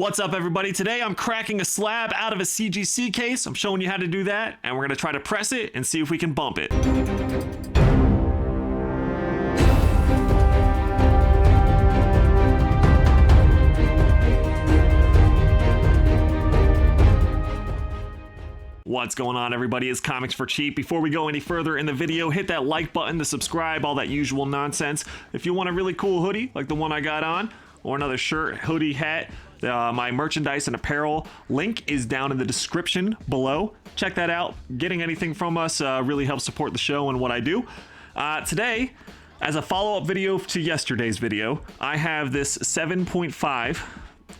What's up, everybody? Today I'm cracking a slab out of a CGC case. I'm showing you how to do that, and we're gonna try to press it and see if we can bump it. What's going on, everybody? It's Comics for Cheap. Before we go any further in the video, hit that like button to subscribe, all that usual nonsense. If you want a really cool hoodie like the one I got on, or another shirt, hoodie, hat, my merchandise and apparel link is down in the description below. Check that out. Getting anything from us really helps support the show and what I do. Today, as a follow-up video to yesterday's video, I have this 7.5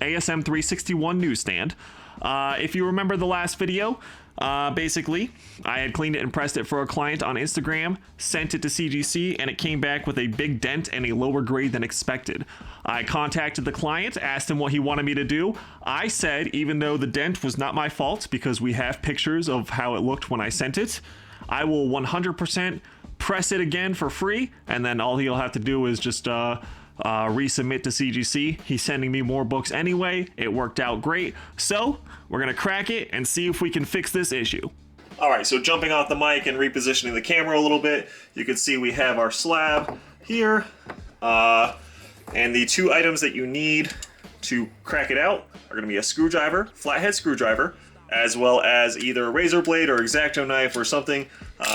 ASM 361 newsstand. If you remember the last video, basically, I had cleaned it and pressed it for a client on Instagram, sent it to CGC, and it came back with a big dent and a lower grade than expected. I contacted the client, asked him what he wanted me to do. I said, even though the dent was not my fault, because we have pictures of how it looked when I sent it, I will 100% press it again for free, and then all he'll have to do is just resubmit to CGC. He's sending me more books anyway. It worked out great. So we're gonna crack it and see if we can fix this issue. All right, so jumping off the mic and repositioning the camera a little bit, you can see we have our slab here, and the two items that you need to crack it out are gonna be a screwdriver, flathead screwdriver, as well as either a razor blade or X-Acto knife or something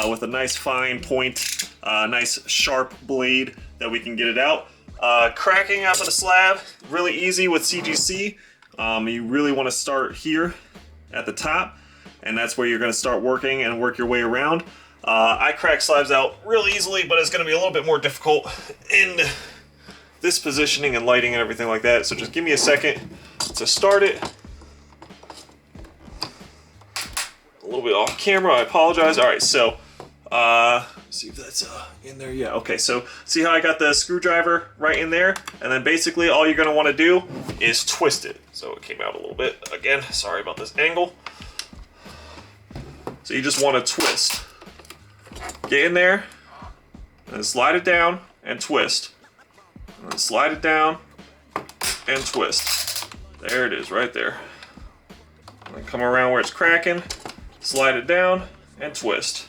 with a nice fine point, nice sharp blade that we can get it out. Cracking out of the slab, really easy with CGC. You really want to start here at the top, and that's where you're going to start working and work your way around. I crack slabs out real easily, but it's going to be a little bit more difficult in this positioning and lighting and everything like that. So just give me a second to start it. A little bit off camera, I apologize. All right, so see if that's in there. Yeah, okay, so see how I got the screwdriver right in there? And then basically all you're gonna wanna do is twist it. So it came out a little bit. Again, sorry about this angle. So you just wanna twist. Get in there, and slide it down, and twist. And then slide it down, and twist. There it is, right there. And then come around where it's cracking, slide it down, and twist.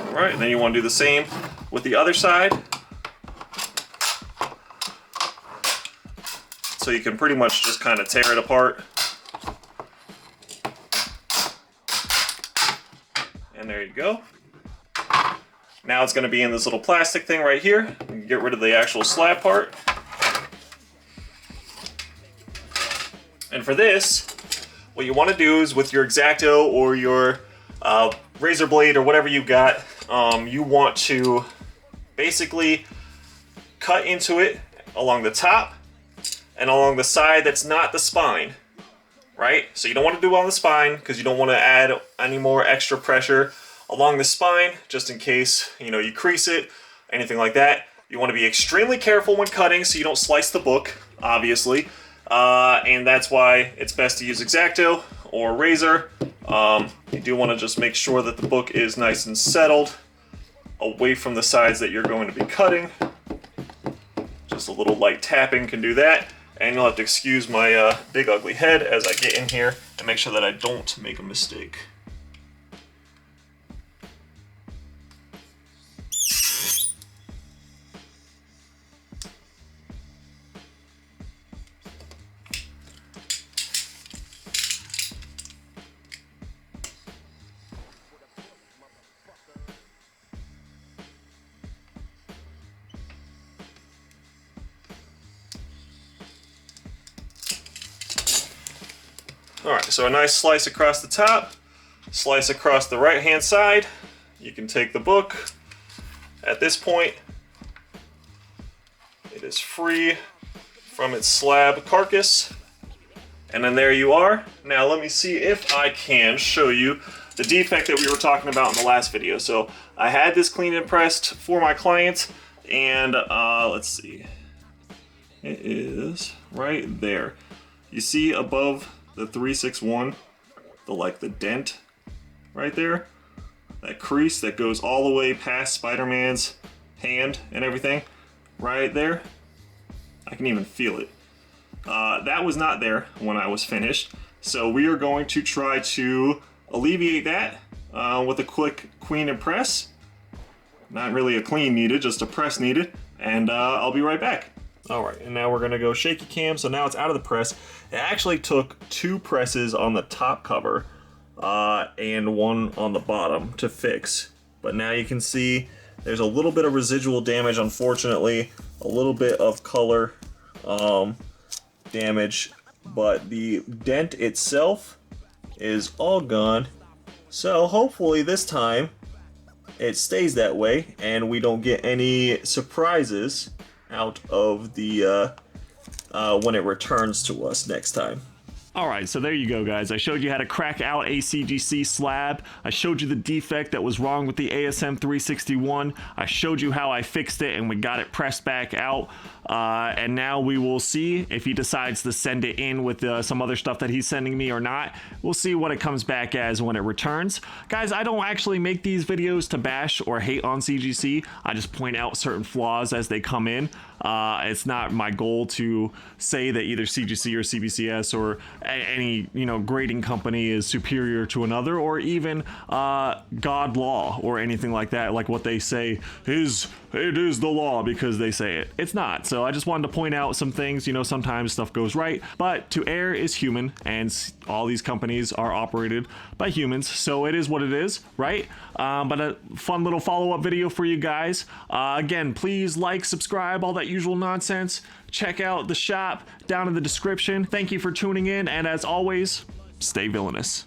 Alright, and then you want to do the same with the other side. So you can pretty much just kind of tear it apart. And there you go. Now it's going to be in this little plastic thing right here. You can get rid of the actual slab part. And for this, what you want to do is with your X-Acto or your razor blade or whatever you've got, you want to basically cut into it along the top and along the side that's not the spine, right? So you don't want to do it on the spine because you don't want to add any more extra pressure along the spine just in case, you crease it, anything like that. You want to be extremely careful when cutting so you don't slice the book, obviously. And that's why it's best to use X-Acto or razor. You do want to just make sure that the book is nice and settled away from the sides that you're going to be cutting. Just a little light tapping can do that. And you'll have to excuse my big ugly head as I get in here and make sure that I don't make a mistake. Alright, so a nice slice across the top, slice across the right hand side. You can take the book. At this point, it is free from its slab carcass. And then there you are. Now let me see if I can show you the defect that we were talking about in the last video. So I had this cleaned and pressed for my client, and let's see. It is right there. you see above the 361, the dent right there, that crease that goes all the way past Spider-Man's hand and everything, right there. I can even feel it. That was not there when I was finished, so we are going to try to alleviate that with a quick clean and press. Not really a clean needed, just a press needed, and I'll be right back. Alright, and now we're going to go shaky cam, so now it's out of the press. It actually took 2 presses on the top cover and 1 on the bottom to fix, but now you can see there's a little bit of residual damage, unfortunately, a little bit of color damage, but the dent itself is all gone. So hopefully this time it stays that way and we don't get any surprises out of the when it returns to us next time. Alright, so there you go, guys. I showed you how to crack out a CGC slab. I showed you the defect that was wrong with the ASM 361. I showed you how I fixed it and we got it pressed back out. And now we will see if he decides to send it in with some other stuff that he's sending me or not. We'll see what it comes back as when it returns. Guys, I don't actually make these videos to bash or hate on CGC. I just point out certain flaws as they come in. It's not my goal to say that either CGC or CBCS or any grading company is superior to another, or even God law or anything like that, like what they say it is the law because they say it. It's not. So I just wanted to point out some things. Sometimes stuff goes right, but to err is human, and all these companies are operated by humans, so it is what it is, right? But a fun little follow-up video for you guys. Again, please like, subscribe, all that usual nonsense. Check out the shop down in the description. Thank you for tuning in, and as always, stay villainous.